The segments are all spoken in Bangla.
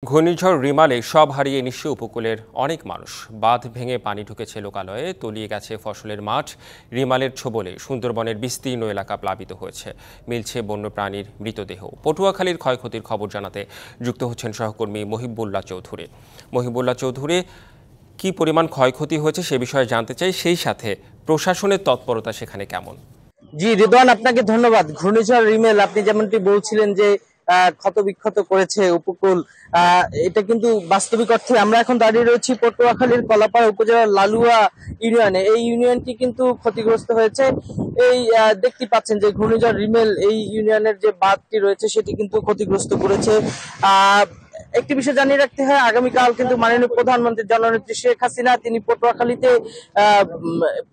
ঘূর্ণিঝড় রিমালে সব হারিয়ে নিঃস্ব উপকূলের অনেক মানুষ। বাঁধ ভেঙে পানি ঢুকেছে লোকালয়ে, তলিয়ে গেছে ফসলের মাঠ। রিমালের ছোবলে সুন্দরবনের বিস্তীর্ণ এলাকা প্লাবিত হয়েছে, মিলছে বন্যপ্রাণীর মৃতদেহ। পটুয়াখালীর ক্ষয়ক্ষতির খবর জানাতে যুক্ত হচ্ছেন সহকর্মী মহিবুল্লাহ চৌধুরী। মহিবুল্লাহ চৌধুরী, কি পরিমাণ ক্ষয়ক্ষতি হয়েছে সে বিষয়ে জানতে চাই, সেই সাথে প্রশাসনের তৎপরতা সেখানে কেমন? জি রিদওয়ান, আপনাকে ধন্যবাদ। ঘূর্ণিঝড় রিমেল আপনি যেমনটি বলছিলেন যে ক্ষত বিক্ষত করেছে উপকূল, এটা কিন্তু বাস্তবিক অর্থে আমরা এখন দাঁড়িয়ে রয়েছি পটুয়াখালীর কলাপাড়া উপজেলার লালুয়া ইউনিয়নে। এই ইউনিয়নটি কিন্তু ক্ষতিগ্রস্ত হয়েছে। এই দেখতে পাচ্ছেন যে ঘূর্ণিঝড় রিমেল এই ইউনিয়নের যে বাঁধটি রয়েছে সেটি কিন্তু ক্ষতিগ্রস্ত করেছে। একটি বিষয় জানিয়ে রাখতে হয়, আগামীকাল কিন্তু মাননীয় প্রধানমন্ত্রী জননেত্রী শেখ হাসিনা তিনি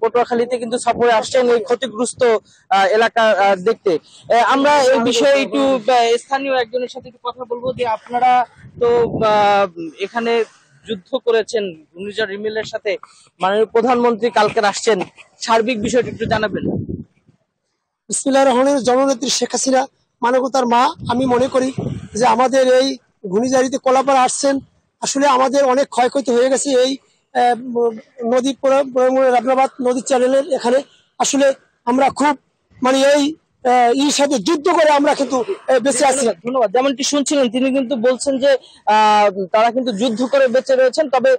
পটুয়াখালীতে কিন্তু সফরে আসছেন এই ক্ষতিগ্রস্ত এলাকা দেখতে। আমরা এই বিষয়ে একটু স্থানীয় একজনের সাথে একটু কথা বলবো যে আপনারা তো এখানে যুদ্ধ করেছেন ঘূর্ণিঝড় রিমেলের সাথে, মাননীয় প্রধানমন্ত্রী কালকে আসছেন, সার্বিক বিষয়টা একটু জানাবেন। বিসমিল্লাহির রহমানির রহিম। জননেত্রী শেখ হাসিনা মানবতার মা, আমি মনে করি যে আমাদের এই ঘূর্ণিঝড়িতে কলাপাড়া আসছেন। আসলে আমাদের অনেক ক্ষয়ক্ষতি হয়ে গেছে এই নদী রাবনাবাদ নদীর চ্যানেলের এখানে। আসলে আমরা খুব এই সাথে যুদ্ধ করে আমরা কিন্তু বেঁচে আছি। ধন্যবাদ। যেমনটি শুনছিলেন তিনি কিন্তু বলছেন যে তারা কিন্তু যুদ্ধ করে বেঁচে রয়েছেন, তবে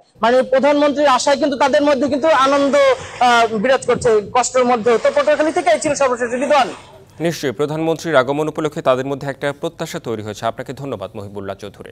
প্রধানমন্ত্রীর আশায় কিন্তু তাদের মধ্যে কিন্তু আনন্দ বিরাজ করছে কষ্টের মধ্যে। তো পটুয়াখালী থেকে এই ছিল সর্বশেষ রিদওয়ান। নিশ্চয়ই প্রধানমন্ত্রীর আগমন উপলক্ষে তাদের মধ্যে একটা প্রত্যাশা তৈরি হয়েছে। আপনাকে ধন্যবাদ মহিবুল্লাহ চৌধুরী।